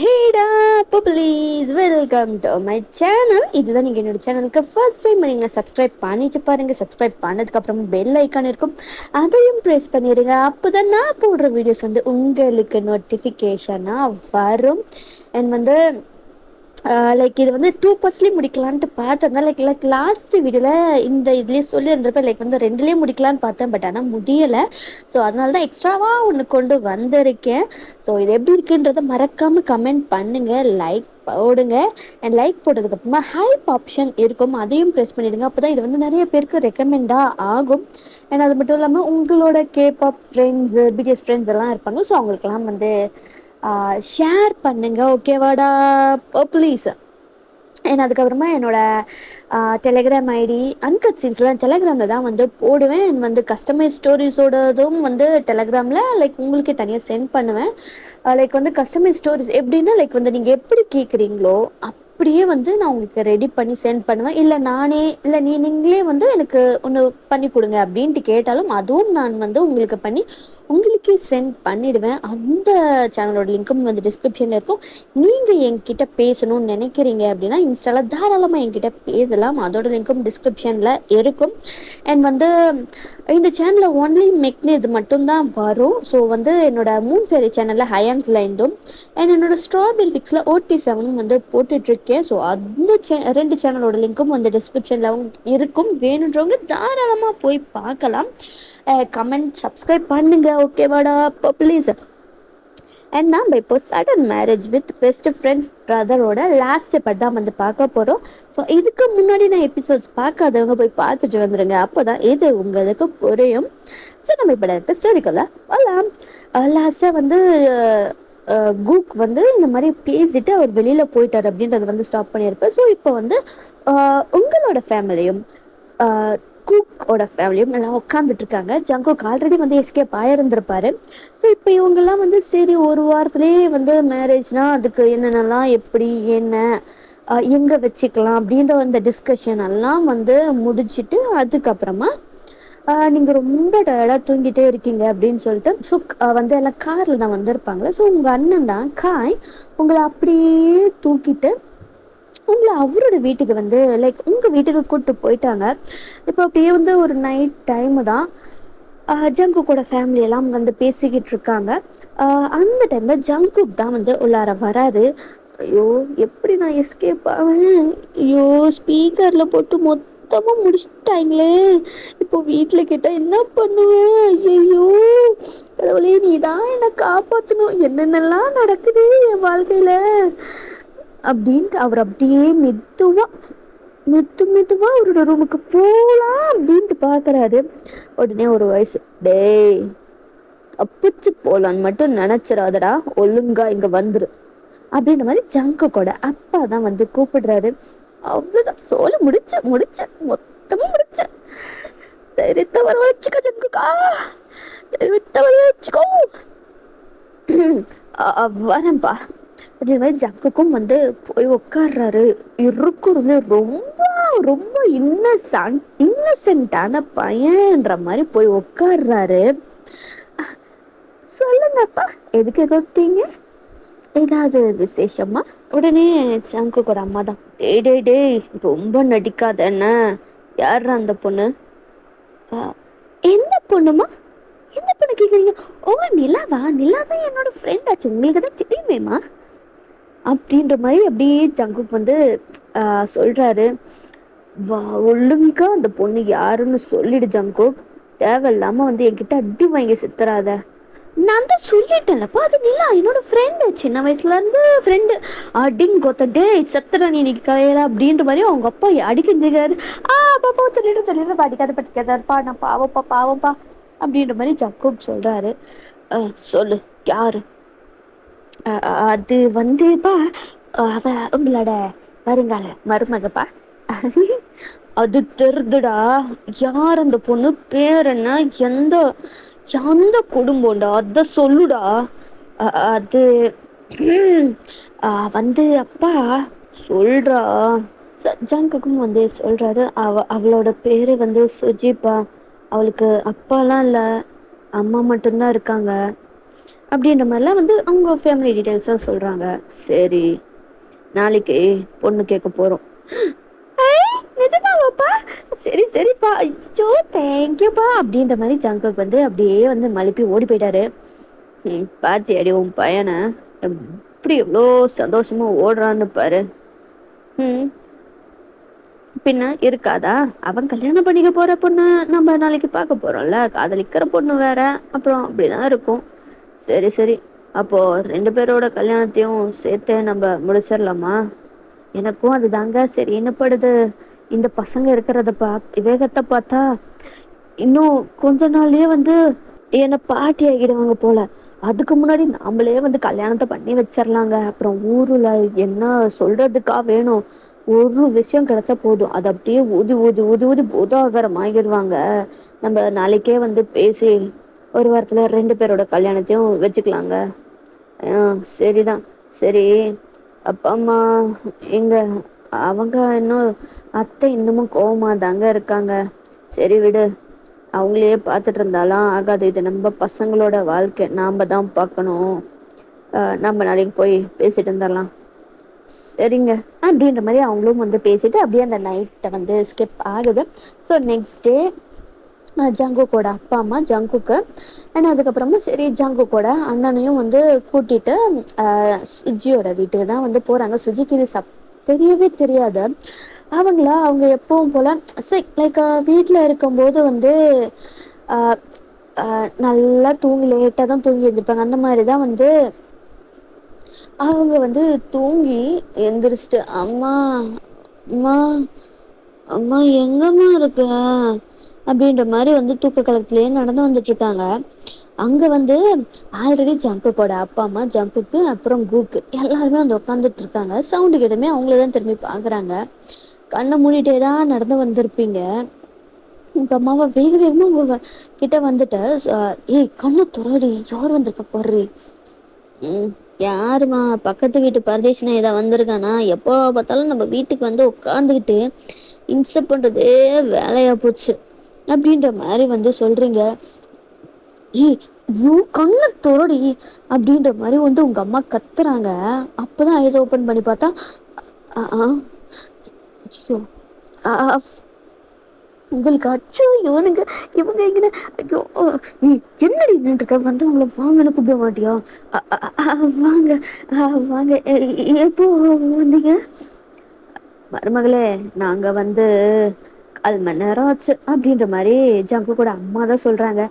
ஹேடா please welcome to my channel. இதுதான் நீங்கள் என்னோட சேனலுக்கு ஃபர்ஸ்ட் டைம் நீங்கள் சப்ஸ்கிரைப் பண்ணிட்டு பாருங்கள். சப்ஸ்கிரைப் பண்ணதுக்கப்புறம் பெல் ஐக்கான் இருக்கும், அதையும் ப்ரெஸ் பண்ணிடுங்க. அப்போ தான் நான் போடுற வீடியோஸ் வந்து உங்களுக்கு நோட்டிஃபிகேஷனாக வரும். அண்ட் வந்து லைக் இது வந்து 2 முடிக்கலான்ட்டு பார்த்தேன். லைக் லாஸ்ட் வீடியோவில் இந்த இதுலேயே சொல்லியிருந்திருப்பேன், லைக் வந்து 2லேயே முடிக்கலான்னு பார்த்தேன். பட் ஆனால் முடியலை. ஸோ அதனால தான் எக்ஸ்ட்ராவாக ஒன்று கொண்டு வந்திருக்கேன். ஸோ இது எப்படி இருக்குன்றதை மறக்காமல் கமெண்ட் பண்ணுங்கள், லைக் போடுங்க. அண்ட் லைக் போட்டதுக்கப்புறமா ஹைப் ஆப்ஷன் இருக்கும், அதையும் ப்ரெஸ் பண்ணிவிடுங்க. அப்போ தான் இது வந்து நிறைய பேருக்கு ரெக்கமெண்டாக ஆகும். அண்ட் அது மட்டும் இல்லாமல் உங்களோட கேபாப் ஃப்ரெண்ட்ஸு, பிடிஎஸ் ஃப்ரெண்ட்ஸ் எல்லாம் இருப்பாங்க. ஸோ அவங்களுக்கெல்லாம் வந்து ஷேர் பண்ணுங்கள், ஓகேவாடா ப்ளீஸ். அண்ட் அதுக்கப்புறமா என்னோடய டெலிகிராம் ஐடி அன்கட் சீன்ஸ்லாம் டெலிகிராமில் தான் வந்து போடுவேன். அண்ட் வந்து கஸ்டமைஸ் ஸ்டோரிஸோடதும் வந்து டெலிகிராமில் லைக் உங்களுக்கு தனியாக சென்ட் பண்ணுவேன். லைக் வந்து கஸ்டமைஸ் ஸ்டோரிஸ் எப்படின்னா, லைக் வந்து நீங்கள் எப்படி கேட்குறீங்களோ அப்படியே வந்து நான் உங்களுக்கு ரெடி பண்ணி சென்ட் பண்ணுவேன். இல்லை நானே இல்லை நீங்களே வந்து எனக்கு ஒன்று பண்ணி கொடுங்க அப்படின்ட்டு கேட்டாலும் அதுவும் நான் வந்து உங்களுக்கு பண்ணி உங்களுக்கே சென்ட் பண்ணிவிடுவேன். அந்த சேனலோட லிங்க்கும் வந்து டிஸ்கிரிப்ஷனில் இருக்கும். நீங்கள் என்கிட்ட பேசணும்னு நினைக்கிறீங்க அப்படின்னா இன்ஸ்டாவில் தாராளமாக என்கிட்ட பேசலாம், அதோட லிங்க்கும் டிஸ்கிரிப்ஷனில் இருக்கும். அண்ட் வந்து இந்த சேனலில் ஒன்லி மெக்னு இது மட்டும்தான் வரும். ஸோ வந்து என்னோடய மூன் ஃபேரி சேனலில் ஹயான்ஸ் லைண்டும் அண்ட் என்னோடய ஸ்ட்ராபெரி ஃபிக்ஸில் OT7 வந்து போட்டுட்ருக்கேன். ஸோ அந்த 2 சேனலோட லிங்க்கும் வந்து டிஸ்கிரிப்ஷனில் இருக்கும். வேணுன்றவங்க தாராளமாக போய் பார்க்கலாம். கமெண்ட் சப்ஸ்கிரைப் பண்ணுங்கள், ஓகேவாடா ப்ளீஸ். அண்ட் நம்ம இப்போ sudden marriage with best friends பிரதரோட லாஸ்ட் பார்ட் தான் வந்து பார்க்க போகிறோம். ஸோ இதுக்கு முன்னாடி நான் எபிசோட்ஸ் பார்க்காதவங்க போய் பார்த்துட்டு வந்துடுங்க, அப்போ தான் இது உங்களுக்கு புரியும். ஸோ நம்ம இப்போ டேரக்டாக ஸ்டோரிக்குள்ள வரலாம். லாஸ்ட்டாக வந்து கூக் வந்து இந்த மாதிரி பேசிட்டு அவர் வெளியில் போயிட்டார் அப்படின்றத வந்து ஸ்டாப் பண்ணியிருப்பேன். ஸோ இப்போ வந்து உங்களோட ஃபேமிலியும் கூக்கோட ஃபேமிலியும் எல்லாம் உட்காந்துட்டு இருக்காங்க. ஜங்குக் ஆல்ரெடி வந்து எஸ்கேப் ஆயிருந்திருப்பாரு. ஸோ இப்போ இவங்கெல்லாம் வந்து சரி ஒரு வாரத்துலேயே வந்து மேரேஜ்னால் அதுக்கு என்னென்னலாம் எப்படி என்ன எங்கே வச்சுக்கலாம் அப்படின்ற அந்த டிஸ்கஷன் எல்லாம் வந்து முடிச்சுட்டு அதுக்கப்புறமா நீங்கள் ரொம்ப டயர்டாக தூங்கிட்டே இருக்கீங்க அப்படின்னு சொல்லிட்டு ஸோ வந்து எல்லாம் காரில் தான் வந்திருப்பாங்களே. ஸோ உங்கள் அண்ணன் தான் காய் உங்களை அப்படியே தூக்கிட்டு உங்களை அவரோட வீட்டுக்கு வந்து லைக் உங்கள் வீட்டுக்கு கூப்பிட்டு போயிட்டாங்க. இப்போ அப்படியே வந்து ஒரு நைட் டைமு தான். ஜங்குக்கோட ஃபேமிலியெல்லாம் வந்து பேசிக்கிட்டு இருக்காங்க. அந்த டைமில் ஜங்குக் தான் வந்து உள்ளார வராரு. ஐயோ எப்படி நான் எஸ்கேப் ஆவேன், ஐயோ ஸ்பீக்கரில் போட்டு மொத்தமாக முடிச்சுட்டாங்களே, இப்போ வீட்டில் கேட்டால் என்ன பண்ணுவேன், ஐயோ கடவுளே நீ தான் என்னை காப்பாற்றணும், என்னென்னலாம் நடக்குது என் வாழ்க்கையில் அப்படின்ட்டு அவர் அப்படியே மெதுவாக அவரோட ரூமுக்கு போகலாம் அப்படின்ட்டு பார்க்குறாரு. உடனே ஒரு வயசு, டேய் தப்பிச்சு போகலான்னு மட்டும் நினச்சிடாதடா, ஒழுங்கா இங்கே வந்துரு அப்படின்ற மாதிரி ஜங்குக்கோட அப்பா தான் வந்து கூப்பிடுறாரு. அவ்வளோதான், சோலை முடிச்ச மொத்தமும் முடிச்ச. தெரித்த வர வச்சுக்கோ ஜங்குக்கா, தெரித்த வர வச்சுக்கோ, வரேன்ப்பா அப்படின்ற மாதிரி ஜங்குக்கும் வந்து போய் உட்கார்றாரு. இருக்கிறதுல ரொம்ப ரொம்ப இன்னசென்ட்டான பையன்ற மாதிரி போய் உட்கார்றாரு. சொல்லுங்கப்பா, எதுக்கு கூப்பிட்டீங்க, ஏதாவது விசேஷமா? உடனே ஜங்குக்கோட அம்மா தான், டேய் ரொம்ப நடிக்காத, என்ன யார் அந்த பொண்ணு? எந்த பொண்ணுமா, எந்த பொண்ணு கேட்குறீங்க? ஓ நிலாவா, நிலாவா என்னோட ஃப்ரெண்ட் ஆச்சு, உங்களுக்கு தான் தெரியுமேம்மா அப்படின்ற மாதிரி அப்படியே ஜங்குக் வந்து சொல்கிறாரு. ஒழுங்கா அந்த பொண்ணு யாருன்னு சொல்லிடு ஜங்குக், தேவையில்லாமல் வந்து என்கிட்ட அடி வாங்கி சித்துறாத. நான் தான் சொல்லிட்டேன்லப்பா, அது நிலா என்னோட ஃப்ரெண்டு, சின்ன வயசுலேருந்து ஃப்ரெண்டு. அடிங்கொத்த டே சத்துற நீ இன்னைக்கு கரையில அப்படின்ற மாதிரி அவங்க அப்பா அடிக்கின்றாரு. பாப்பா சொல்லிட்டு படிக்காதப்பா, நான் பாவப்பா அப்படின்ற மாதிரி ஜங்குக் சொல்கிறாரு. சொல்லு யாரு? அது வந்துப்பா அவ உங்களோட வருங்கால மருமகப்பா. அது தெரிதுடா, யார் அந்த பொண்ணு, பேர் என்ன, எந்த எந்த குடும்பம்டா, அதை சொல்லுடா. அது வந்து அப்பா சொல்றா. ஜங்குக்கும் வந்து சொல்றாரு. அவளோட பேரு வந்து சுஜிப்பா. அவளுக்கு அப்பாலாம் இல்லை, அம்மா மட்டும்தான் இருக்காங்க. அப்படின்ற மாதிரிலாம் வந்து அவங்க ஃபேமிலி டீட்டெயில்ஸாக சொல்கிறாங்க. சரி, நாளைக்கு பொண்ணு கேட்க போகிறோம். நிஜமாவாப்பா? சரி சரிப்பா, ஐயோ தேங்க்யூப்பா அப்படின்ற மாதிரி ஜங்குக்கு வந்து அப்படியே வந்து மழுப்பி ஓடி போயிட்டாரு. பாத்தியாடி உன் பையனை எப்படி எவ்வளோ சந்தோஷமா ஓடுறான்னு பாரு. பின்ன இருக்காதா? அவன் கல்யாணம் பண்ணிக்க போற பொண்ணு நம்ம நாளைக்கு பார்க்க போறோம்ல. காதலிக்கிற பொண்ணு வேற. அப்புறம் அப்படிதான் இருக்கும். சரி சரி, அப்போ 2 பேரோட கல்யாணத்தையும் சேர்த்து நம்ம முடிச்சிடலாமா? எனக்கும் அதுதாங்க சரின்னு படுது. இந்த பசங்க இருக்கிறத வேகத்தை பார்த்தா இன்னும் கொஞ்ச நாள்லயே வந்து என்ன பாட்டி ஆகிடுவாங்க போல. அதுக்கு முன்னாடி நாமளே வந்து கல்யாணத்தை பண்ணி வச்சிடலாங்க. அப்புறம் ஊருல என்ன சொல்றதுக்கா வேணும்? ஒரு விஷயம் கிடைச்சா போதும், அதை அப்படியே ஊதி ஊதி ஊதி ஊதி பூதாகரம் ஆகிடுவாங்க. நம்ம நாளைக்கே வந்து பேசி ஒரு வாரத்துல 2 பேரோட கல்யாணத்தையும் வச்சுக்கலாங்க. சரிதான். சரி, அப்பா அம்மா எங்க? அவங்க இன்னும் அத்தை இன்னமும் கோவமா தாங்க இருக்காங்க. சரி விடு, அவங்களே பார்த்துட்டு இருந்தாலும் ஆகாது. இது நம்ம பசங்களோட வாழ்க்கை, நாம தான் பார்க்கணும். நம்ம நாளைக்கு போய் பேசிட்டு இருந்துடலாம். சரிங்க அப்படின்ற மாதிரி அவங்களும் வந்து பேசிட்டு அப்படியே அந்த நைட்டை வந்து ஸ்கிப் ஆகுது. ஸோ நெக்ஸ்ட் டே ஜங்குக்கோட அப்பா அம்மா ஜங்குக்கு அண்ட் அதுக்கப்புறமா சரி ஜங்குக்கோட அண்ணனையும் வந்து கூட்டிட்டு சுஜியோட வீட்டுக்கு தான் வந்து போகிறாங்க. சுஜிக்கு இது தெரியவே தெரியாது. அவங்க எப்பவும் போல் லைக் வீட்டில் இருக்கும்போது வந்து நல்லா தூங்கி லேட்டாக தான் தூங்கி எழுந்திருப்பாங்க. அந்த மாதிரி தான் வந்து அவங்க வந்து தூங்கி எந்திரிச்சிட்டு அம்மா அம்மா அம்மா எங்கம்மா இருக்க அப்படின்ற மாதிரி வந்து தூக்க கலத்திலேயே நடந்து வந்துட்டு இருக்காங்க. அங்க வந்து ஆல்ரெடி ஜங்குக்கோட அப்பா அம்மா ஜங்குக்கு அப்புறம் கூக்கு எல்லாருமே வந்து உட்காந்துட்டு இருக்காங்க. சவுண்டு கேட்டுமே அவங்களதான் திரும்பி பாக்குறாங்க. கண்ணை மூடிட்டே தான் நடந்து வந்திருப்பீங்க. உங்க அம்மாவை வேக வேகமா உங்க கிட்ட வந்துட்ட. ஏய் கண்ணை துறடி, யார் வந்திருக்க பாரு. யாருமா? பக்கத்து வீட்டு பரதேசனா ஏதாவது வந்திருக்கானா? எப்போ பார்த்தாலும் நம்ம வீட்டுக்கு வந்து உட்காந்துக்கிட்டு இம்சை பண்றதே வேலையா போச்சு அப்படின்ற மாதிரி வந்து சொல்றீங்க. ஏய் கண்ணு துறடி அப்படின்ற மாதிரி வந்து உங்க அம்மா கத்துறாங்க. அப்பதான் ஐஸ் ஓபன் பண்ணி பார்த்தா உங்களுக்கு அச்சோ இவனுங்க இவங்க எங்கன்னு ஐயோ என்னடி நின்றுருக்க வந்து அவங்கள வாங்கன்னு கூப்பிட மாட்டியா? வாங்க வாங்க, எப்போ வந்தீங்க? மருமகளே, நாங்க வந்து 1/4 மணி நேரம் ஆச்சு அப்படின்ற மாதிரி ஜங்கு கூட அம்மா தான் சொல்றாங்க.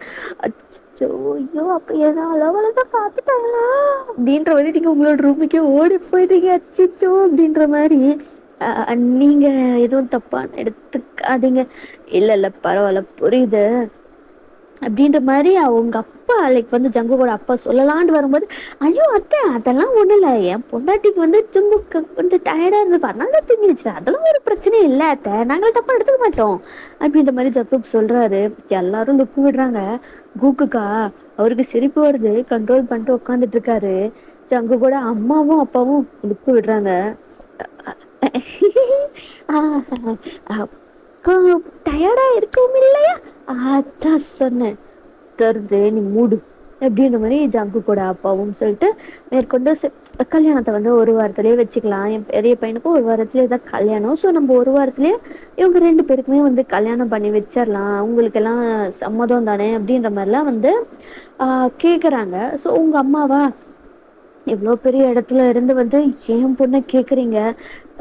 அச்சோ ஐயோ, அப்ப ஏதோ அளவலதான் பார்த்துட்டாங்களா அப்படின்ற மாதிரி நீங்க உங்களோட ரூமுக்கே ஓடி போயிட்டீங்க. அச்சிச்சோ அப்படின்ற மாதிரி. நீங்க எதுவும் தப்பான எடுத்துக்காதீங்க. இல்ல பரவாயில்ல, புரியுது அப்படின்ற மாதிரி அவங்க அப்பா லைக் வந்து ஜங்கு கூட அப்பா சொல்லலான்னு வரும்போது, ஐயோ அத்தை அதெல்லாம் ஒன்றும் இல்லை, என் பொண்டாட்டிக்கு வந்து தும்புக்கு கொஞ்சம் டயர்டாக இருந்தது அதனால தூங்கிடுச்சு, அதெல்லாம் ஒரு பிரச்சனையும் இல்லை அத்தை, நாங்கள் தப்பாக எடுத்துக்க மாட்டோம் அப்படின்ற மாதிரி ஜக்குக்கு சொல்கிறாரு. எல்லாரும் லுக்கு விடுறாங்க. கூக்குக்கா அவருக்கு சிரிப்பு வருது, கண்ட்ரோல் பண்ணிட்டு உட்காந்துட்டு இருக்காரு. ஜங்கு கூட அம்மாவும் அப்பாவும் லுக்கு விடுறாங்க. டயர்டா இருக்கும் இல்லையா? அதான் சொன்னேன், தருது நீ மூடு அப்படின்ற மாதிரி ஜங்கு கூட அப்பாவும் சொல்லிட்டு மேற்கொண்டு கல்யாணத்தை வந்து ஒரு வாரத்திலேயே வச்சுக்கலாம். என் பெரிய பையனுக்கும் ஒரு வாரத்திலேயே தான் கல்யாணம். ஸோ நம்ம ஒரு வாரத்திலேயே இவங்க 2 பேருக்குமே வந்து கல்யாணம் பண்ணி வச்சிடலாம், அவங்களுக்கெல்லாம் சம்மதம் தானே அப்படின்ற மாதிரிலாம் வந்து கேட்குறாங்க. ஸோ உங்கள் அம்மாவா இவ்வளோ பெரிய இடத்துல இருந்து வந்து என் பொண்ணை கேட்குறீங்க,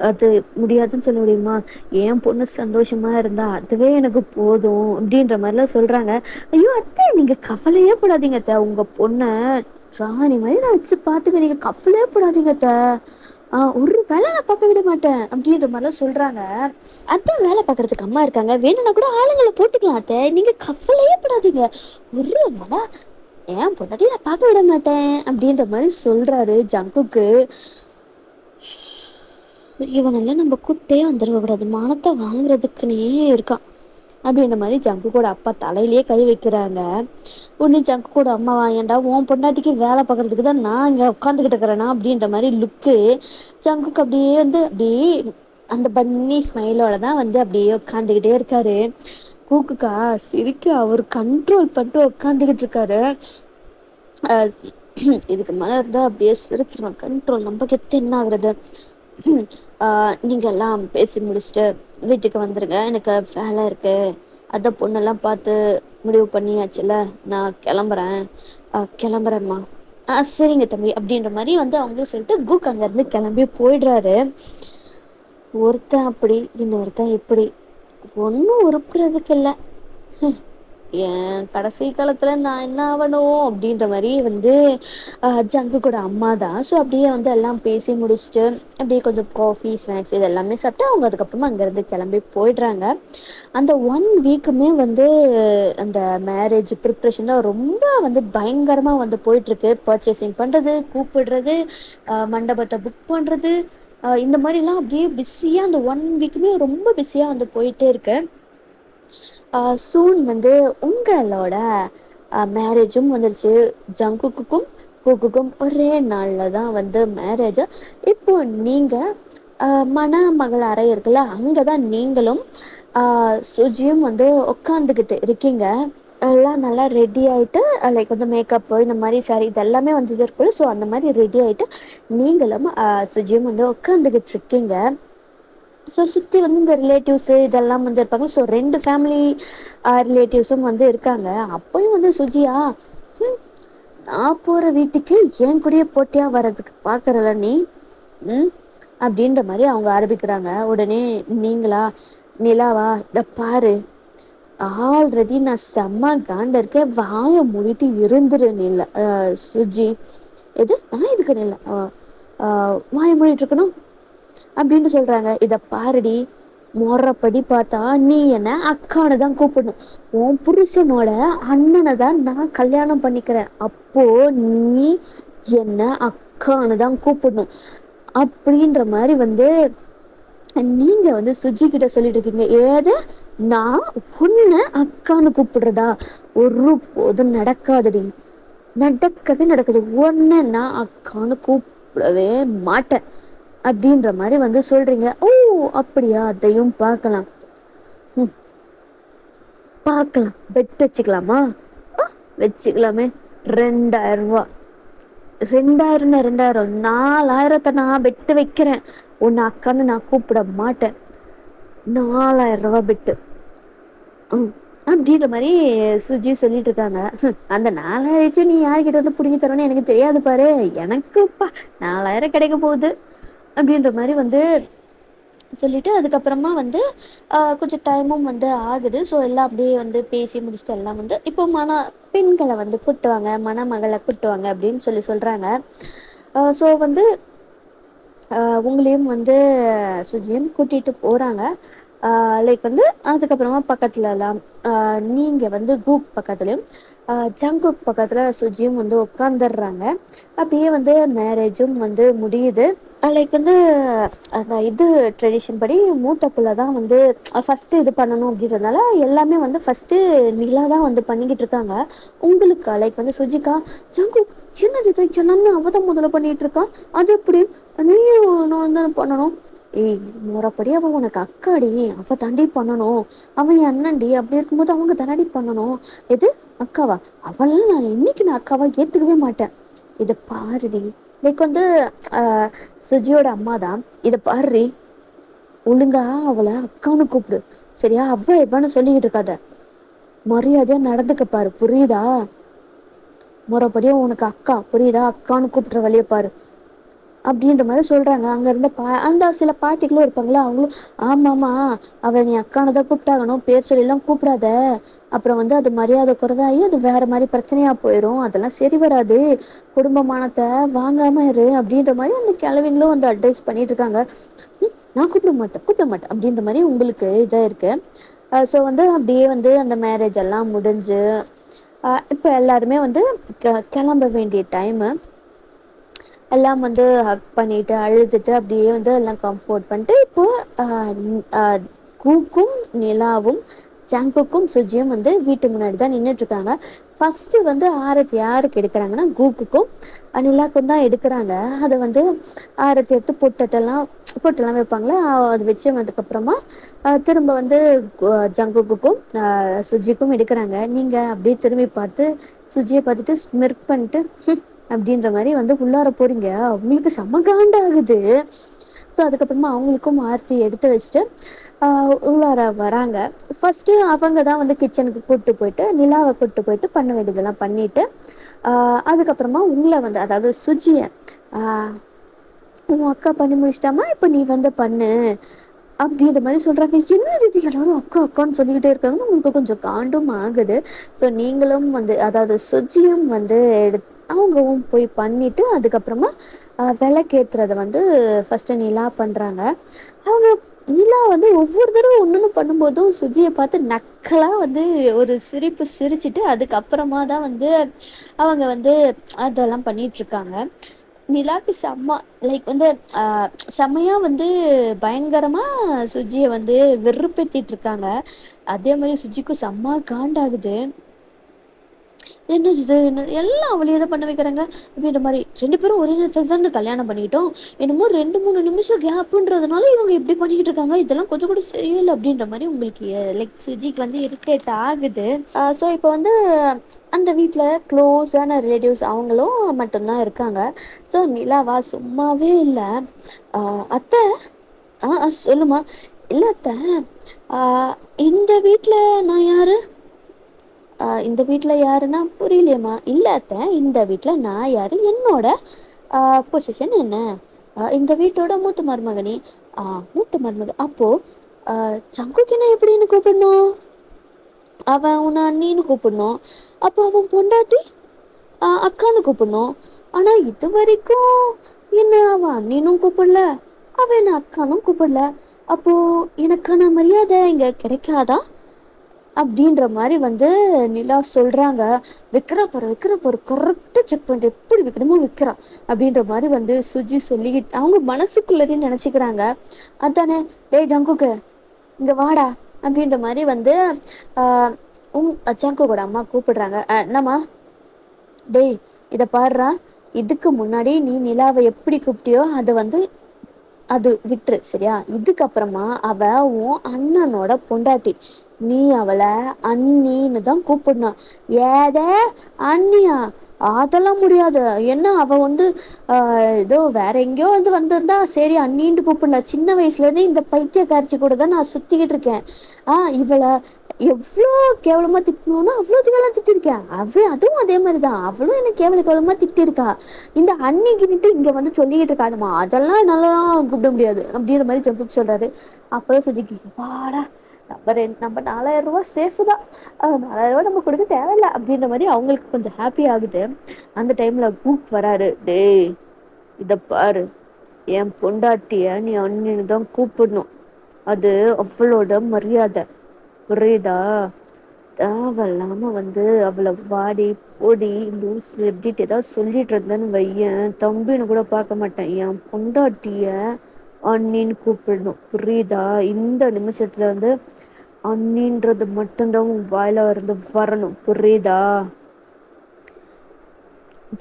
அது முடியாதுன்னு சொல்ல முடியுமா? என் பொண்ணு சந்தோஷமா இருந்தா அதுவே எனக்கு போதும் அப்படின்ற மாதிரிலாம் சொல்றாங்க. ஐயோ அத்தை, நீங்க கவலையே படாதீங்க அத்தை, உங்க பொண்ணை ராணி மாதிரி நான் வச்சு பார்த்துக்க, நீங்க கவலையே படாதீங்க அத்தை. ஒரு வேலை நான் பார்க்க விட மாட்டேன் அப்படின்ற மாதிரிலாம் சொல்றாங்க. அத்தை வேலை பார்க்கறதுக்கு அம்மா இருக்காங்க, வேணும்னா கூட ஆளுங்களை போட்டுக்கலாம் அத்தை, நீங்க கவலையே படாதீங்க. ஒரு வேலை ஏன் பொண்டாட்டி நான் பார்க்க விட மாட்டேன் அப்படின்ற மாதிரி சொல்றாரு ஜங்குக்கு. இவனெல்லாம் நம்ம கூட்டே வந்துடக்கூடாது, மானத்தை வாங்குறதுக்குன்னே இருக்கான் அப்படின்ற மாதிரி ஜங்கு கூட அப்பா தலையிலேயே கை வைக்கிறாங்க. உடனே ஜங்கு கூட அம்மா வாங்கண்டா, உன் பொண்டாட்டிக்கு வேலை பார்க்கறதுக்கு தான் நான் இங்கே உட்காந்துக்கிட்டு இருக்கிறேன்னா அப்படின்ற மாதிரி லுக்கு. ஜங்குக்கு அப்படியே வந்து அப்படியே அந்த பன்னி ஸ்மைலோட தான் வந்து அப்படியே உட்காந்துக்கிட்டே இருக்காரு. கூக்குக்கா சிரிக்க அவர் கண்ட்ரோல் பண்ணிட்டு உட்காந்துக்கிட்டு இருக்காரு. இதுக்கு மேலே இருந்தால் அப்படியே சிரிச்சிருவேன். கண்ட்ரோல் நம்ம கெத்து என்ன ஆகுறது? நீங்கள் எல்லாம் பேசி முடிச்சுட்டு வீட்டுக்கு வந்துடுங்க, எனக்கு வேலை இருக்குது. அதான் பொண்ணெல்லாம் பார்த்து முடிவு பண்ணியாச்சுல, நான் கிளம்புறேன். கிளம்புறேம்மா. சரிங்க தம்பி அப்படின்ற மாதிரி வந்து அவங்களும் சொல்லிட்டு குக் அங்கேருந்து கிளம்பி போயிடுறாரு. ஒருத்தன் அப்படி, இன்னொருத்தன் இப்படி, ஒன்றும் உருப்புறதுக்கு இல்லை. என் கடைசி காலத்தில் நான் என்ன ஆகணும் அப்படின்ற மாதிரி வந்து ஜங்கு கூட அம்மா தான். ஸோ அப்படியே வந்து எல்லாம் பேசி முடிச்சுட்டு அப்படியே கொஞ்சம் காஃபி ஸ்நாக்ஸ் இது எல்லாமே சாப்பிட்டு அவங்க அதுக்கப்புறமா அங்கேருந்து கிளம்பி போயிடுறாங்க. அந்த 1 வீக்குமே வந்து அந்த மேரேஜ் ப்ரிப்ரேஷன் தான் ரொம்ப வந்து பயங்கரமாக வந்து போயிட்டுருக்கு. பர்ச்சேசிங் பண்ணுறது, கூப்பிடுறது, மண்டபத்தை புக் பண்ணுறது, இந்த மாதிரிலாம் அப்படியே பிஸியாக அந்த 1 வீக்குமே ரொம்ப பிஸியாக வந்து போயிட்டே இருக்கு. சூன் வந்து உங்களோட மேரேஜும் வந்துருச்சு. ஜங்குக்குக்கும் குக்குக்கும் ஒரே நாளில் தான் வந்து மேரேஜ். இப்போ நீங்கள் மணமகள் அறை இருக்குல்ல, அங்கே தான் நீங்களும் சுஜியும் வந்து உட்காந்துக்கிட்டு இருக்கீங்க. எல்லாம் நல்லா ரெடி ஆகிட்டு லைக் வந்து மேக்கப்பு இந்த மாதிரி சாரி இதெல்லாமே வந்து இது இருக்குல்ல. ஸோ அந்த மாதிரி ரெடி ஆகிட்டு நீங்களும் சுஜியும் வந்து உட்காந்துக்கிட்டு இருக்கீங்க. ஸோ சுற்றி வந்து இந்த ரிலேட்டிவ்ஸு இதெல்லாம் வந்து இருப்பாங்க. ஸோ 2 ஃபேமிலி ரிலேட்டிவ்ஸும் வந்து இருக்காங்க. அப்போயும் வந்து சுஜியா, நான் போகிற வீட்டுக்கு என் கூடயே போட்டியாக வர்றதுக்கு பார்க்குறல நீ, அப்படின்ற மாதிரி அவங்க ஆரம்பிக்கிறாங்க. உடனே நீங்களா, நிலாவா, இதை பாரு, ஆல்ரெடி நான் செம்ம காண்ட இருக்கேன், வாயை மூடிட்டு இருந்துரு நில சுஜி. எது நான் இதுக்கு நில வாயை மூடிட்டு இருக்கணும் அப்படின்னு சொல்றாங்க. இதை பாருடி, முறைப்படி பார்த்தா நீ என்ன அக்கானை தான் கூப்பிடணும். உன் புருஷனோட அண்ணனை தான் நான் கல்யாணம் பண்ணிக்கிறேன். அப்போ நீ என்ன அக்கானை தான் கூப்பிடணும் அப்படின்ற மாதிரி வந்து நீங்க வந்து சுஜி கிட்ட சொல்லிட்டு இருக்கீங்க. ஏது நான் உன்னை அக்கான்னு கூப்பிடுறதா? ஒரு போதும் நடக்காதடி, நடக்கவே நடக்குது. உன்னை நான் அக்கான்னு கூப்பிடவே மாட்டேன் அப்படின்ற மாதிரி வந்து சொல்றீங்க. ஓ அப்படியா, அதையும் பார்க்கலாம். பார்க்கலாம். பெட் வச்சுக்கலாமா? வச்சுக்கலாமே. 2000 ரூபா. 2000 2000 4000 நான் பெட்டு வைக்கிறேன். உன்னை அக்கான்னு நான் கூப்பிட மாட்டேன். 4000 ரூபா பெட்டு அப்படின்ற மாதிரி சுஜி சொல்லிட்டு இருக்காங்க. அந்த 4000 நீ யார்கிட்ட வந்து பிடிங்கி தரணும்னு எனக்கு தெரியாது பாரு, எனக்குப்பா 4000 கிடைக்க போகுது அப்படின்ற மாதிரி வந்து சொல்லிட்டு அதுக்கப்புறமா வந்து கொஞ்சம் டைமும் வந்து ஆகுது. ஸோ எல்லாம் அப்படியே வந்து பேசி முடிச்சுட்டு எல்லாம் வந்து இப்போ பெண்களை வந்து கூட்டுவாங்க, மணமகளை கூட்டுவாங்க அப்படின்னு சொல்கிறாங்க. ஸோ வந்து உங்களையும் வந்து சுஜியும் கூட்டிகிட்டு போகிறாங்க. லைக் வந்து அதுக்கப்புறமா பக்கத்துலலாம் நீங்கள் வந்து கூக் பக்கத்துலேயும் ஜங்குக் பக்கத்தில் சுஜியும் வந்து உட்காந்துடுறாங்க. அப்படியே வந்து மேரேஜும் வந்து முடியுது. லைக் வந்து அந்த இது ட்ரெடிஷன் படி மூத்த பிள்ளை தான் வந்து ஃபஸ்ட்டு இது பண்ணணும் அப்படின்றதுனால எல்லாமே வந்து ஃபஸ்ட்டு நிலா தான் வந்து பண்ணிக்கிட்டு இருக்காங்க. உங்களுக்கு லைக் வந்து சுஜிக்கா, ஜங்குக் என்னது இது எல்லாமே அவள் தான் முதல்ல பண்ணிகிட்டு இருக்கான், அது எப்படி நீயும் நான் தானே பண்ணணும்? ஏய் முறைப்படி அவள் உனக்கு அக்காடி, அவள் தாண்டி பண்ணணும், அவன் என் அண்ணன்டி, அப்படி இருக்கும்போது அவங்க தானடி பண்ணணும். எது அக்காவா? அவள்லாம் நான் அக்காவா ஏற்றுக்கவே மாட்டேன். இதை பாருடி, லைக் வந்து சுஜியோட அம்மா தான், இதை பாரு ஒழுங்கா அவளை அக்கான்னு கூப்பிடு சரியா? அவ எவ்வளோ சொல்லிக்கிட்டு இருக்காத, மரியாதையாக நடந்துக்க பாரு புரியுதா? முறைப்படியும் உனக்கு அக்கா புரியுதா? அக்கான்னு கூப்பிட்ற வழியை பாரு அப்படின்ற மாதிரி சொல்கிறாங்க. அங்கே இருந்த அந்த சில பாட்டிகளும் இருப்பாங்களா, அவங்களும் ஆமாம்மா அவளை நீ அக்கானை தான் கூப்பிட்டாகணும், பேர் சொல்லிலாம் கூப்பிடாத, அப்புறம் வந்து அது மரியாதை குறைவாகி அது வேறு மாதிரி பிரச்சனையாக போயிடும், அதெல்லாம் சரி வராது, குடும்பமானத்தை வாங்காமல் இரு அப்படின்ற மாதிரி அந்த கிழவிங்களும் வந்து அட்வைஸ் பண்ணிட்டு இருக்காங்க. நான் கூப்பிட மாட்டேன் அப்படின்ற மாதிரி உங்களுக்கு இதாக இருக்குது. ஸோ வந்து அப்படியே வந்து அந்த மேரேஜ் எல்லாம் முடிஞ்சு இப்போ எல்லாருமே வந்து கிளம்ப வேண்டிய டைமு. எல்லாம் வந்து ஹக் பண்ணிட்டு அழுதுட்டு அப்படியே வந்து எல்லாம் கம்ஃபோர்ட் பண்ணிட்டு இப்போது கூக்கும் நிலாவும் ஜங்குக்கும் சுஜியும் வந்து வீட்டு முன்னாடி தான் நின்றுட்டுருக்காங்க. ஃபஸ்ட்டு வந்து ஆரத்தி யாருக்கு எடுக்கிறாங்கன்னா கூக்குக்கும் நிலாவுக்கும் தான் எடுக்கிறாங்க. அதை வந்து ஆரத்தி எடுத்து பொட்டெல்லாம் வைப்பாங்களே, அது வச்சு அதுக்கப்புறமா திரும்ப வந்து ஜங்குக்கும் சுஜிக்கும் எடுக்கிறாங்க. நீங்கள் அப்படியே திரும்பி பார்த்து சுஜியை பார்த்துட்டு ஸ்மிர்க் பண்ணிட்டு அப்படின்ற மாதிரி வந்து உள்ளார போறீங்க. அவங்களுக்கு செம காண்டாகுது. ஸோ அதுக்கப்புறமா அவங்களுக்கும் ஆர்த்தி எடுத்து வச்சுட்டு உள்ளார வராங்க. ஃபஸ்ட்டு அவங்க தான் வந்து கிச்சனுக்கு கூப்பிட்டு போயிட்டு நிலாவை கூப்பிட்டு போயிட்டு பண்ண வேண்டியதெல்லாம் பண்ணிட்டு அதுக்கப்புறமா உங்களை வந்து அதாவது சுஜியை உன் அக்கா பண்ணி முடிச்சிட்டாமா, இப்போ நீ வந்து பண்ணு அப்படின்ற மாதிரி சொல்கிறாங்க. என்னது இது எல்லாரும் அக்கா அக்கான்னு சொல்லிக்கிட்டே இருக்காங்கன்னு உங்களுக்கு கொஞ்சம் காண்டும் ஆகுது. ஸோ நீங்களும் வந்து அதாவது சுஜியும் வந்து அவங்கவும் போய் பண்ணிவிட்டு அதுக்கப்புறமா விளக்கேற்றுறதை வந்து ஃபஸ்ட்டு நிலா பண்ணுறாங்க. அவங்க நிலா வந்து ஒவ்வொரு தடவை ஒன்று பண்ணும்போதும் சுஜியை பார்த்து நக்கலாக வந்து ஒரு சிரிப்பு சிரிச்சுட்டு அதுக்கப்புறமா தான் வந்து அவங்க வந்து அதெல்லாம் பண்ணிகிட்ருக்காங்க. நிலாக்கு செம்ம லைக் வந்து செம்மையாக வந்து பயங்கரமாக சுஜியை வந்து வெறுப்பேற்றிட்டு இருக்காங்க. அதே மாதிரி சுஜிக்கும் செம்ம காண்டாகுது. என்ன இது என்ன எல்லாம் அவளையே தான் பண்ண வைக்கிறாங்க அப்படின்ற மாதிரி. 2 பேரும் ஒரே நேரத்தில் தான் கல்யாணம் பண்ணிக்கிட்டோம், என்னமோ 2-3 நிமிஷம் கேப்புன்றதுனால இவங்க இப்படி பண்ணிக்கிட்டு இருக்காங்க, இதெல்லாம் கொஞ்சம் கூட சரியில்லை அப்படின்ற மாதிரி உங்களுக்கு லைக் சுஜிக்கு வந்து இரிட்டேட் ஆகுது. ஸோ இப்போ வந்து அந்த வீட்டில் க்ளோஸான ரிலேட்டிவ்ஸ் அவங்களும் மட்டும்தான் இருக்காங்க. ஸோ நிலாவா சும்மாவே இல்லை. அத்தை சொல்லுமா. இல்லை அத்தை, இந்த வீட்டில் நான் யாரு? இந்த வீட்டில் யாருன்னா புரியலையம்மா. இல்லை அத்தை, இந்த வீட்டில் நான் யார், என்னோட பொசிஷன் என்ன? இந்த வீட்டோட மூத்த மருமகனே. மூத்த மருமகன் அப்போது சங்குக்கு என்ன எப்படின்னு கூப்பிடணும்? அவன் உன்னை அண்ணின்னு கூப்பிடணும். அப்போ அவன் பொண்டாட்டி அக்கான்னு கூப்பிடணும். ஆனால் இது வரைக்கும் என்ன அவன் அண்ணினும் கூப்பிடல, அவன் என்ன அக்கானும் கூப்பிடல. அப்போது எனக்கான மரியாதை இங்கே கிடைக்காதா அப்படின்ற மாதிரி வந்து நிலா சொல்கிறாங்க. வைக்கிறா பாரு கரெக்டாக செக் பண்ணிட்டு எப்படி வைக்கணுமோ வைக்கிறா அப்படின்ற மாதிரி வந்து சுஜி சொல்லிக்கிட்டு அவங்க மனசுக்குள்ளதே நினச்சிக்கிறாங்க. அதானே, டேய் ஜங்குக்கு இங்கே வாடா அப்படின்ற மாதிரி வந்து ஜங்குக்கோட அம்மா கூப்பிடுறாங்க. என்னம்மா? டேய் இதை பாடுறா, இதுக்கு முன்னாடி நீ நிலாவை எப்படி கூப்பிட்டியோ அதை வந்து அது விட்டுரு சரியா? இதுக்கப்புறமா அவ உன் அண்ணனோட பொண்டாட்டி, நீ அவளை அண்ணின்னு தான் கூப்பிடணும். ஏத அண்ணியா? அதெல்லாம் முடியாது. என்ன அவ வந்து ஏதோ வேற எங்கேயோ வந்து வந்திருந்தா சரி அண்ணின்ட்டு கூப்பிடல. சின்ன வயசுலேருந்து இந்த பைத்தியக்காரச்சி கூட தான் நான் சுற்றிக்கிட்டு இருக்கேன். இவளை எவ்வளோ கேவலமாக திட்டணும்னா அவ்வளோ கேவலம் திட்டிருக்கேன். அதுவும் அதே மாதிரி தான், அவளும் என்ன கேவலமாக திட்டிருக்கா. இந்த அன்னிக்கிட்டு இங்கே வந்து சொல்லிக்கிட்டு இருக்காதுமா, அதெல்லாம் நல்லாலாம் கூப்பிட முடியாது அப்படின்ற மாதிரி ஜங்குக் சொல்கிறாரு. அப்போதான் சுஜிக்கு வாடா நம்ம 4000 ரூபா சேஃபு தான், 4000 ரூபா நம்ம கொடுக்க தேவையில்லை அப்படின்ற மாதிரி அவங்களுக்கு கொஞ்சம் ஹாப்பி ஆகுது. அந்த டைமில் கூப் வராரு. டேய் இதை பாரு, என் பொண்டாட்டிய நீ அண்ணின்னு தான் கூப்பிடணும், அது அவளோட மரியாதை, புரியுதா? தேவையில்லாம வந்து அவளை வாடி ஓடி லூஸ் எப்படிட்டு ஏதாவது சொல்லிட்டு இருந்தேன்னு வையன், தம்பின்னு கூட பார்க்க மாட்டேன், என் பொண்டாட்டிய அண்ணின்னு கூப்பிடணும், புரியுதா? இந்த நிமிஷத்துல இருந்து அண்ணின்றது மட்டும்தான் உன் வாயில இருந்து வரணும், புரியுதா?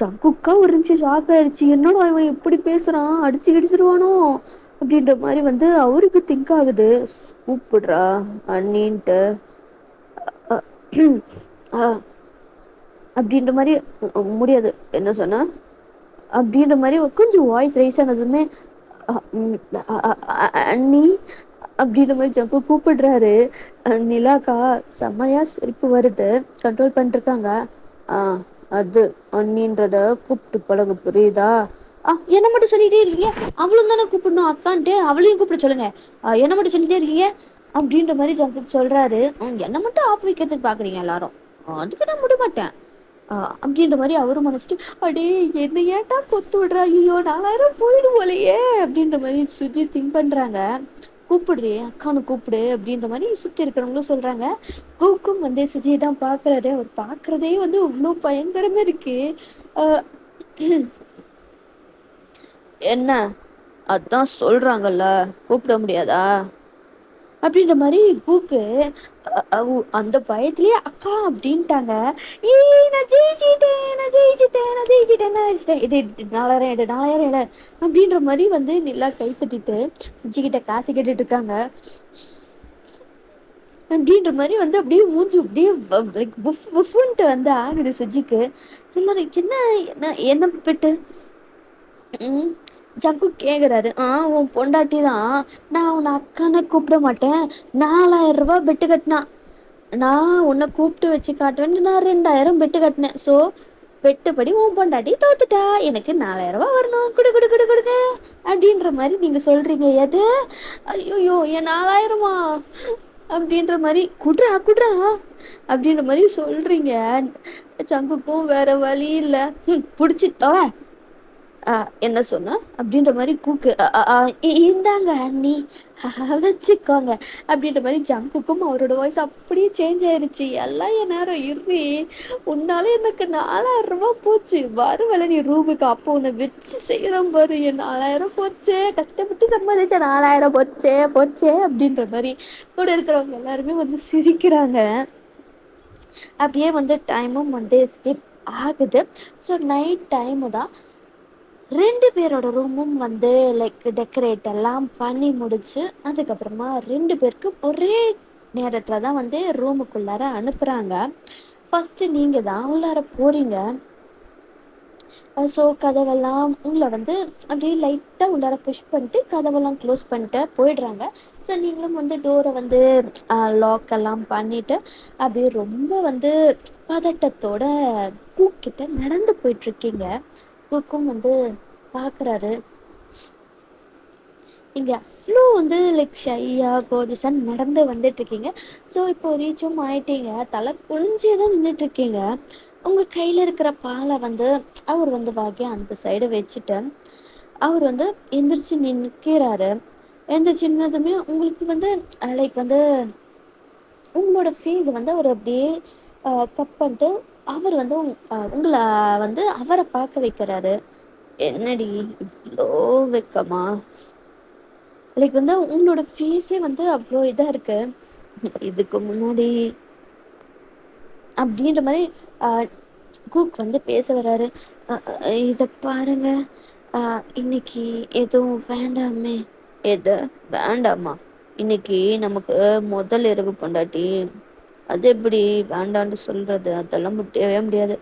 ஜங்குக்கா ஒரு நிமிஷம் ஷாக் ஆயிடுச்சு. என்னடா இவன் இப்படி பேசுறான், அடிச்சு கிடிச்சிருவானோ அப்படின்ற மாதிரி வந்து அவருக்கு திங்க் ஆகுது. கூப்பிடுறா அண்ணின்ட்டு அப்படின்ற மாதிரி. முடியாது, என்ன சொன்னா அப்படின்ற மாதிரி கொஞ்சம் வாய்ஸ் ரைஸ் ஆனதுமே அண்ணி அப்படின்ற மாதிரி ஜங்கு கூப்பிடுறாரு. நிலாக்கா செம்மையா சிரிப்பு வருது, கண்ட்ரோல் பண்ணிருக்காங்க. அது அண்ணின்றத கூப்பிட்டு பழகு, புரியுதா? என்ன மட்டும் சொல்லிட்டே இருக்கீங்க, அவளும் தானே கூப்பிடணும் அக்கான்ட்டு, அவளையும் கூப்பிட சொல்லுங்க, என்ன மட்டும் சொல்லிட்டே இருக்கீங்க அப்படின்ற மாதிரி ஜங்குக் சொல்றாரு. என்ன மட்டும் ஆப் வைக்கிறதுக்கு பாக்குறீங்க எல்லாரும், அதுக்கு நான் விட மாட்டேன் அப்படின்ற மாதிரி அவரும் மனசிட்டு அடே என்ன ஏட்டா கொத்து விடுறா, ஐயோ 4000 போயிடும் போலையே அப்படின்ற மாதிரி சுற்றி திங்க் பண்ணுறாங்க. கூப்பிடுறே அக்கானு கூப்பிடு அப்படின்ற மாதிரி சுற்றி இருக்கிறவங்களும் சொல்கிறாங்க. கூக்கும் வந்து சுஜியை தான் பார்க்குறாரு. அவர் பார்க்குறதே வந்து அவ்வளோ பயங்கரமாக இருக்கு. என்ன அதான் சொல்கிறாங்கல்ல கூப்பிட முடியாதா அப்படின்ற மாதிரி கூக்கு அந்த பயத்திலேயே அக்கா அப்படின்ட்டாங்க. நான் ஜெயிச்சிட்டேன் இது 4000 எடு அப்படின்ற மாதிரி வந்து நிலா கை தட்டிட்டு சுஜிக்கிட்ட காசு கேட்டுட்டு இருக்காங்க. அப்படின்ற மாரி வந்து அப்படியே மூஞ்சி அப்படியே லைக் புஃப் புஃப்ன்ட்டு வந்து ஆகுது சுஜிக்கு. எல்லாரும் என்ன என்ன என்ன பெட்டு? ம். ஜங்குக் கேக்குறாரு. உன் பொண்டாட்டி தான். நான் உன்ன அக்கான்னு கூப்பிட மாட்டேன். ரூ. 4000 பெட்டு கட்டுனா. நான் உன்ன கூப்பிட்டு வச்சு காட்டுவேன்ட்டு நான் 2000 பெட்டு கட்டினேன். ஸோ பெட்டுப்படி உன் பொண்டாட்டி தோத்துட்டா. எனக்கு ரூ. 4000 வரணும். குடு குடு குடு குடுங்க. அப்படின்ற மாரி நீங்க சொல்றீங்க. எது? ஐய்யய்யோ! என் 4000மா? அப்படின்ற மாரி குட்றா குட்றா அப்படின்ற மாரி சொல்றீங்க. ஜங்குக்கும் வேற வழி இல்ல. புடிச்சு தொல. என்ன சொன்ன? அப்படின்ற மாரி கூக்கு. இந்தாங்க அண்ணி வச்சுக்கோங்க அப்படின்ற மாரி ஜங்குக்கும் அவரோட வாய்ஸ் அப்படியே சேஞ்ச் ஆயிருச்சு. எல்லாம் என் நேரம் இர்றி, உன்னால எனக்கு ரூ. 4000 போச்சு. வருவல நீ ரூமுக்கு, அப்போ உன்னை வச்சு செய்கிறேன் பாரு. என் 4000 போச்சே, கஷ்டப்பட்டு சம்பாதிச்ச 4000 போச்சே போச்சே அப்படின்ற மாரி கூட இருக்கிறவங்க எல்லாருமே வந்து சிரிக்கிறாங்க. அப்படியே வந்து டைமும் வந்து ஸ்கிப் ஆகுது. ஸோ நைட் டைமு தான். 2 பேரோட ரூமும் வந்து லைக் டெக்கரேட் எல்லாம் பண்ணி முடிச்சு, அதுக்கப்புறமா 2 பேருக்கும் ஒரே நேரத்துல தான் வந்து ரூமுக்குள்ளார அனுப்புறாங்க. ஃபர்ஸ்ட்டு நீங்க தான் உள்ளார போறீங்க. ஸோ கதவெல்லாம் உள்ள வந்து அப்படியே லைட்டா உள்ளார புஷ் பண்ணிட்டு கதவெல்லாம் க்ளோஸ் பண்ணிட்டு போயிடுறாங்க. ஸோ நீங்களும் வந்து டோரை வந்து லாக் எல்லாம் பண்ணிட்டு அப்படியே ரொம்ப வந்து பதட்டத்தோட கூக்கிட்ட நடந்து போயிட்டுருக்கீங்க. கூக்கும் வந்து பார்க்குறாரு. நீங்க அவ்ளோ வந்து லைக் ஷையா, கோர்ஜஸா நடந்து வந்துட்டுருக்கீங்க. ஸோ இப்போ ரீச்சும் ஆயிட்டீங்க. தலை குனிஞ்சே தான் நின்னுட்டுருக்கீங்க. உங்க கையில இருக்கிற பால வந்து அவர் வந்து வாங்கி அந்த சைடு வச்சுட்டு, அவர் வந்து எந்திரிச்சு நிற்கிறாரு. எந்திரிச்சு நின்னதுமே உங்களுக்கு வந்து லைக் வந்து உங்களோட ஃபேஸ் வந்து அவர் அப்படியே கட் பண்ணிட்டு, அவர் வந்து உங்கள வந்து அவர பார்க்க வைக்கிறாரு. "என்னடி இவ்ளோ வெட்கமா?" லைக் வந்து உங்களோட ஃபேஸே வந்து அவ்வளோ இதா இருக்கு. இதுக்கு முன்னாடி அப்படின்ற மாரி அ கூக் வந்து பேச வராரு. "அ அ இத பாருங்க, இன்னைக்கு எதுவும் வேண்டாமே." "எது? வேண்டாமா? இன்னைக்கு நமக்கு முதல் இரவு பொண்டாட்டி. அது எப்படி வேண்டான்னு சொல்றது? அதெல்லாம் முடியவே முடியாது."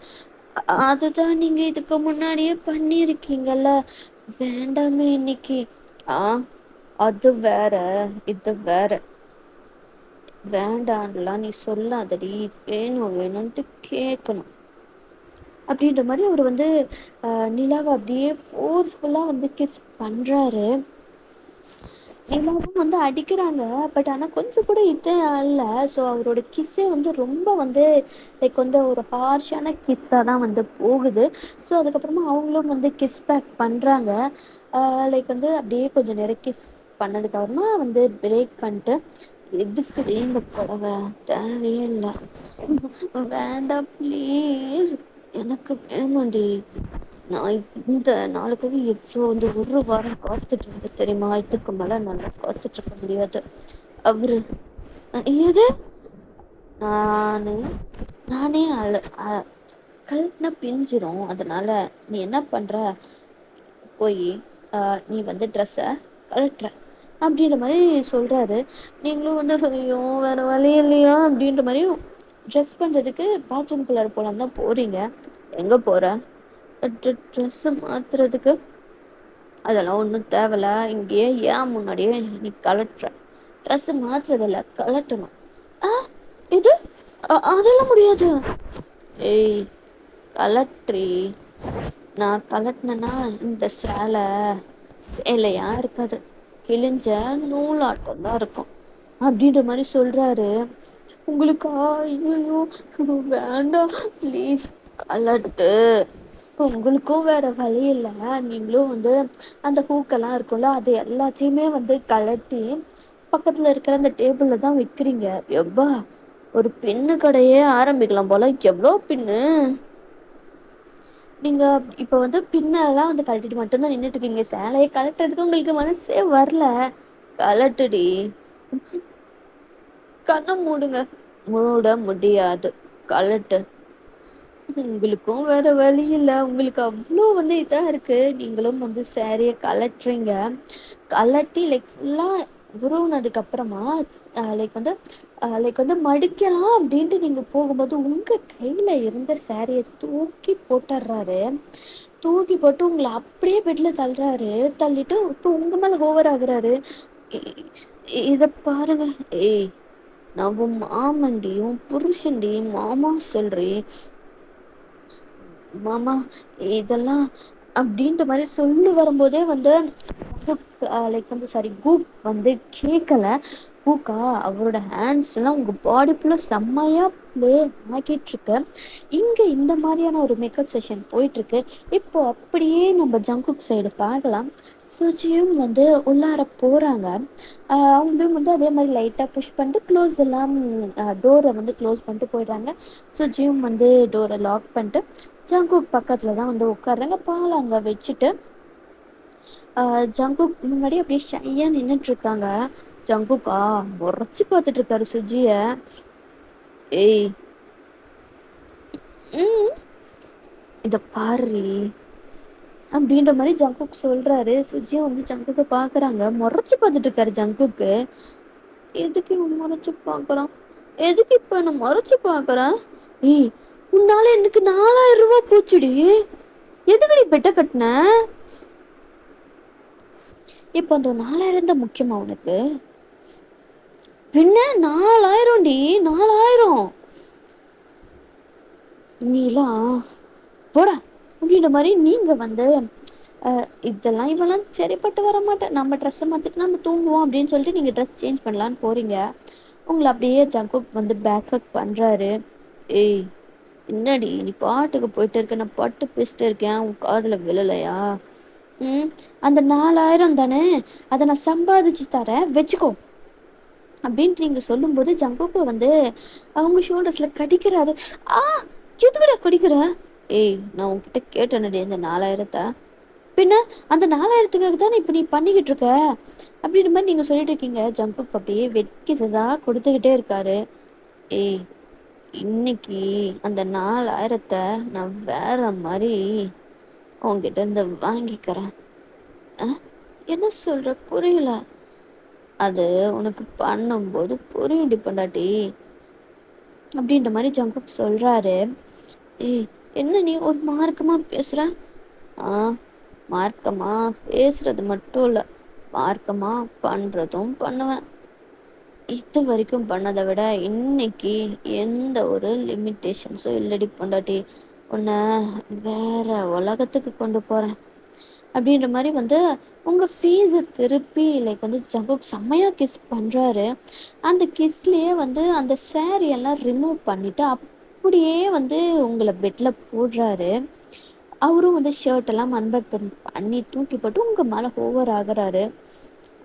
அதுதான் நீங்க இதுக்கு முன்னாடியே பண்ணியிருக்கீங்கல்ல." "வேண்டாமே இன்னைக்கு." "ஆ அது வேற, இது வேற. வேண்டான்லாம் நீ சொல்லாதடி. வேணும் வேணும்ன்ட்டு கேட்கணும்." அப்படின்ற மாரி அவரு வந்து நிலாவ அப்படியே ஃபோர்ஸ்ஃபுல்லா வந்து கிஸ் பண்றாரு. நிலாவும் வந்து அடிக்கிறாங்க. பட் ஆனா கொஞ்சம் கூட இதே இல்ல. ஸோ அவரோட கிஸ்ஸே வந்து ரொம்ப வந்து லைக் வந்து ஒரு ஹார்ஷான கிஸ்ஸா தான் வந்து போகுது. ஸோ அதுக்கப்புறமா அவங்களும் வந்து கிஸ் பேக் பண்றாங்க. லைக் வந்து அப்படியே கொஞ்சம் நேரம் கிஸ் பண்ணதுக்கப்புறமா வந்து பிரேக் பண்ணிட்டு, "எதுக்குடி இந்த புடவை? தேவையே இல்ல. வேண்டாம் ப்ளீஸ். எனக்கு வேணும்டி. நான் இந்த நாளுக்காக எவ்வளோ வந்து 1 வாரம் காத்துட்டு இருந்தேன் தெரியுமா? இதுக்கு மேல என்னால காத்துட்டு இருக்க முடியாது." அவரு "எது?" நானு நானே கழட்டுனா பிஞ்சிரும். அதனால நீ என்ன பண்ற? போய் நீ வந்து ட்ரெஸ்ஸை கழட்டுற அப்படின்ற மாதிரி சொல்கிறாரு. நீங்களும் வந்து ஐயோ வேறு வழி இல்லையா அப்படின்ற மாதிரி ட்ரெஸ் பண்ணுறதுக்கு பாத்ரூம்குள்ளார போகலான்னு தான் போகிறீங்க. எங்கே போகிற? ட்ரெஸ்ஸு மாற்றுறதுக்கு. அதெல்லாம் ஒன்றும் தேவையில்ல. இங்கேயே ஏன் முன்னாடியே நீ கழட்டுற. ட்ரெஸ்ஸு மாற்றுறதில்ல, கழட்டணும். ஆ இது அதெல்லாம் முடியாது. ஏய் கலட்ரி. நான் கலட்டினேன்னா இந்த சேலையா இருக்காது. கிழிஞ்ச நூலாட்டம் தான் இருக்கும் அப்படின்ற மாதிரி சொல்றாரு. உங்களுக்கா? ஐயோ வேண்டாம் ப்ளீஸ் கலட்டு. உங்களுக்கும் வேற வழி இல்லை. நீங்களும் வந்து அந்த ஹூக்கெல்லாம் இருக்கும்ல, அது எல்லாத்தையுமே வந்து கழட்டி பக்கத்துல இருக்கிற அந்த டேபிள்ல தான் வைக்கிறீங்க. எப்பா ஒரு பின்னு கடையே ஆரம்பிக்கலாம் போல. எவ்வளோ பின்னு. நீங்க இப்ப வந்து பின்னெல்லாம் வந்து கழட்டிட்டு மட்டும் தான் நின்னுட்டு இருக்கீங்க. சேலைய கழட்டுறதுக்கு உங்களுக்கு மனசே வரல. கழட்டுடி. கண்ண மூடுங்க. மூட முடியாது. கழட்டு. உங்களுக்கும் வேற வழி இல்ல. உங்களுக்கு அவ்ளோ வந்து இதா இருக்கு. நீங்களும் வந்து சாரிய கழட்டுறீங்க. கழட்டி லைக் ஃபுல்லா உருவுனதுக்கு அப்புறமா லைக் வந்து லைக் வந்து மடிக்கலாம் அப்படின்ட்டு நீங்கள் போகும்போது உங்கள் கையில் இருந்த சாரியை தூக்கி போட்டுடுறாரு. தூக்கி போட்டு உங்களை அப்படியே பெட்டில் தள்ளுறாரு. தள்ளிட்டு இப்போ உங்கள் மேலே ஓவர் ஆகுறாரு. இதை பாருங்க. ஏய், நான் உன் மாமன்டி, உன் புருஷன்டி, மாமா சொல்றி மாமா இதெல்லாம் அப்படின்ற மாதிரி சொல்லி வரும்போதே வந்து லைக் வந்து சாரி கூக் வந்து கேட்கல. கூக்கா அவரோட ஹேண்ட்ஸ் எல்லாம் உங்க பாடி ஃபுல்லாக செம்மையா ப்ளே ஆக்கிட்டு இருக்கு. இங்க இந்த மாதிரியான ஒரு மேக்கப் செஷன் போயிட்டு இருக்கு. இப்போ அப்படியே நம்ம ஜங்குக் சைடு பார்க்கலாம். சுஜியும் வந்து உள்ளார போறாங்க. அவங்களும் வந்து அதே மாதிரி லைட்டாக புஷ் பண்ணிட்டு க்ளோஸ் எல்லாம் டோரை வந்து க்ளோஸ் பண்ணிட்டு போயிடுறாங்க. சுஜியும் வந்து டோரை லாக் பண்ணிட்டு ஜங்குக் பக்கத்தில் தான் வந்து உட்காடுறாங்க. பால் அங்கே வச்சுட்டு ஜங்குக் முன்னாடி அப்படியே ஷையாக நின்றுட்டு இருக்காங்க. ஜங்குக்கா முறைச்சி பார்த்துட்டு இருக்காரு சுஜிய. ஏய், இத பாரு அப்படின்ற மாதிரி ஜங்குக் சொல்றாரு. சுஜியும் வந்து ஜங்குக்கு பாக்குறாங்க. முறைச்சு பார்த்துட்டு இருக்காரு ஜங்குக்கு. எதுக்கு இவன் முறைச்சு பாக்குறான்? எதுக்கு இப்ப என்ன முறைச்சு பாக்குறான்? ஏய், உன்னால எனக்கு 4000 ரூபாய் போச்சுடி. எதுக்கு நீ பெட்ட கட்டின? இப்போ அந்த 4000 தான் முக்கியமா உனக்கு? பின்ன 4000டி, 4000 நீலாம் போடா அப்படின்ற மாதிரி நீங்க வந்து இதெல்லாம் இவெல்லாம் சரிப்பட்டு வர மாட்டேன், நம்ம ட்ரெஸ்ஸை மாற்றிட்டு நம்ம தூங்குவோம் அப்படின்னு சொல்லிட்டு நீங்கள் ட்ரெஸ் சேஞ்ச் பண்ணலான்னு போகிறீங்க. உங்களை அப்படியே ஜங்குக் வந்து பேக்கப் பண்ணுறாரு. ஏய், என்னடி நீ பாட்டுக்கு போயிட்டு இருக்க, நான் பாட்டு பேசிட்டு இருக்கேன், உன் காதில் விழலையா? அந்த 4000 தானே, அதை நான் சம்பாதிச்சு தரேன், வச்சுக்கோ அப்படின்ட்டு நீங்கள் சொல்லும்போது ஜங்குக்கு வந்து அவங்க ஷோல்டர்ஸில் கடிக்கிறாரு. எதுக்குடா கடிக்கிற? ஏய், நான் உன்கிட்ட கேட்டேனடி இந்த 4000. பின்ன அந்த 4000த்துக்காக தானே இப்போ நீ பண்ணிக்கிட்டு இருக்க அப்படின்ற மாதிரி நீங்கள் சொல்லிட்டு இருக்கீங்க. ஜங்குக்கு அப்படியே வெட்கி சசா கொடுத்துக்கிட்டே இருக்காரு. ஏய், இன்னைக்கு அந்த 4000 நான் வேற மாதிரி உங்ககிட்ட இருந்து வாங்கிக்கிறேன். என்ன சொல்ற? புரியல. அது உனக்கு பண்ணும்போது புரியும் டிபண்டாட்டி அப்படின்ற மாதிரி ஜங்குக் சொல்றாரு. ஏய், என்ன நீ ஒரு மார்க்கமா பேசுற? மார்க்கமா பேசுறது மட்டும் இல்லை, மார்க்கமா பண்றதும் பண்ணுவேன். இது வரைக்கும் பண்ணதை விட இன்னைக்கு எந்த ஒரு லிமிட்டேஷன்ஸும் இல்லடி பொண்டாட்டி, உன்னை வேற உலகத்துக்கு கொண்டு போறேன் அப்படின்ற மாதிரி வந்து உங்கள் ஃபேஸை திருப்பி லைக் வந்து ஜங்குக் செம்மையாக கிஸ் பண்ணுறாரு. அந்த கிஸ்லேயே வந்து அந்த சாரியெல்லாம் ரிமூவ் பண்ணிவிட்டு அப்படியே வந்து உங்களை பெட்டில் போடுறாரு. அவரும் வந்து ஷர்ட்டெல்லாம் அன்பேக் பண்ணி தூக்கி போட்டு உங்கள் மேலே ஓவர் ஆகுறாரு.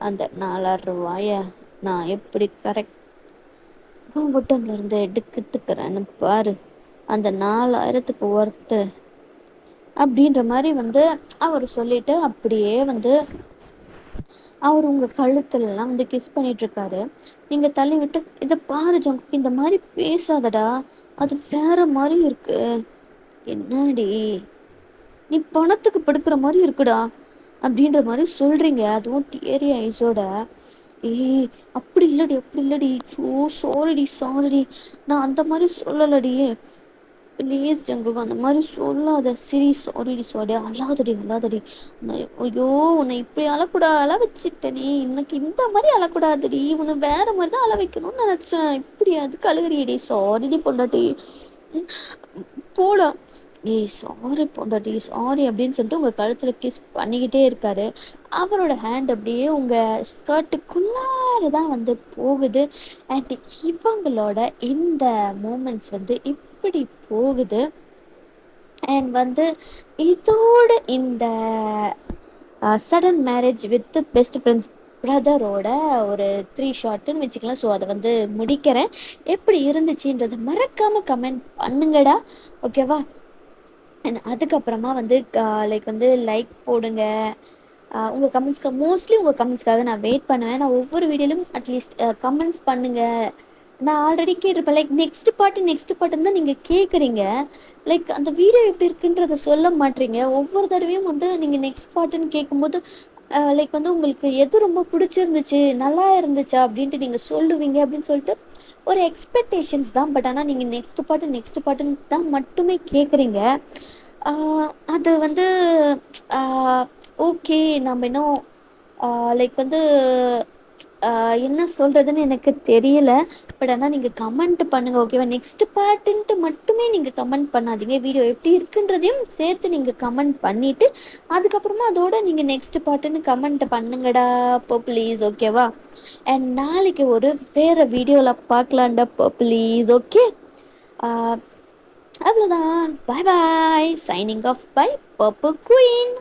அந்த 4000 ரூபாயை நான் எப்படி கரெக்ட் இருந்து எடுத்துக்கிறேன்னு பாரு, அந்த 4000த்துக்கு ஒர்த்து அப்படின்ற மாதிரி வந்து அவர் சொல்லிட்டு அப்படியே வந்து அவர் உங்கள் கழுத்துலலாம் வந்து கிஸ் பண்ணிகிட்ருக்காரு. நீங்கள் தள்ளி விட்டு இதை பாரு ஜங்குக்கு, இந்த மாதிரி பேசாதடா, அது வேற மாதிரி இருக்கு. என்னடி நீ பணத்துக்கு படுக்கிற மாதிரி இருக்குடா அப்படின்ற மாதிரி சொல்கிறீங்க, அதுவும் டியரி ஐஸோட. ஏய், அப்படி இல்லடி, அப்படி இல்லடி, சாரிடி, நான் அந்த மாதிரி சொல்லலடி, ப்ளீஸ் ஜங்குக்கு அந்த மாதிரி சொல்லாத. சரி, சாரி, அழாதடி. ஐயோ, உன்னை இப்படி அழக்கூடாது, அழ வச்சுட்டேனே, இன்னைக்கு இந்த மாதிரி அழக்கூடாதுடி, உன்னை வேற மாதிரி தான் அழ வைக்கணும்னு நினச்சேன், இப்படி அதுக்கு அழுகிறியடி, சாரிடி பொண்டாட்டி, போடா. ஏய், சாரி பொண்டாட்டி, சாரி அப்படின்னு சொல்லிட்டு உங்கள் கழுத்தில் கிஸ் பண்ணிக்கிட்டே இருக்காரு. அவரோட ஹேண்ட் அப்படியே உங்கள் ஸ்கர்ட்டுக்குள்ளார தான் வந்து போகுது. அண்ட் இவங்களோட இந்த மூமெண்ட்ஸ் வந்து இப்படி போகுது. அண்ட் வந்து இதோட இந்த sudden marriage with best friends பிரதரோட ஒரு 3 ஷார்ட்டுன்னு வச்சுக்கலாம். ஸோ அதை வந்து முடிக்கிறேன். எப்படி இருந்துச்சுன்றதை மறக்காமல் கமெண்ட் பண்ணுங்கடா, ஓகேவா? அண்ட் அதுக்கப்புறமா வந்து லைக் வந்து லைக் போடுங்க. உங்கள் கமெண்ட்ஸ்க்கு மோஸ்ட்லி உங்கள் கமெண்ட்ஸ்க்காக நான் வெயிட் பண்ணுவேன். நான் ஒவ்வொரு வீடியோலையும் அட்லீஸ்ட் கமெண்ட்ஸ் பண்ணுங்கள். நான் ஆல்ரெடி கேட்டிருப்பேன், லைக் நெக்ஸ்ட் பாட்டுன்னு தான் நீங்கள் கேட்குறீங்க. லைக் அந்த வீடியோ எப்படி இருக்குன்றதை சொல்ல மாட்டீங்க. ஒவ்வொரு தடவையும் வந்து நீங்கள் நெக்ஸ்ட் பாட்டுன்னு கேட்கும்போது லைக் வந்து உங்களுக்கு எது ரொம்ப பிடிச்சிருந்துச்சு, நல்லா இருந்துச்சா அப்படின்ட்டு நீங்கள் சொல்லுவீங்க அப்படின்னு சொல்லிட்டு ஒரு எக்ஸ்பெக்டேஷன்ஸ் தான். பட் ஆனால் நீங்கள் நெக்ஸ்ட் பாட்டுன்னு தான் மட்டுமே கேட்குறீங்க. அது வந்து ஓகே. நம்ம இன்னும் லைக் வந்து என்ன சொல்கிறதுன்னு எனக்கு தெரியல. பட் ஆனால் நீங்கள் கமெண்ட் பண்ணுங்கள், ஓகேவா? நெக்ஸ்ட் பார்ட்டுன்ட்டு மட்டுமே நீங்கள் கமெண்ட் பண்ணாதீங்க. வீடியோ எப்படி இருக்குன்றதையும் சேர்த்து நீங்கள் கமெண்ட் பண்ணிவிட்டு அதுக்கப்புறமா அதோட நீங்கள் நெக்ஸ்ட் பார்ட்டுன்னு கமெண்ட் பண்ணுங்கடா ப்ளீஸ், ஓகேவா? அண்ட் நாளைக்கு ஒரு வேறு வீடியோவில் பார்க்கலான்டா ப்ளீஸ், ஓகே? அவ்வளோதான். Bye bye. Signing off by Pappu queen.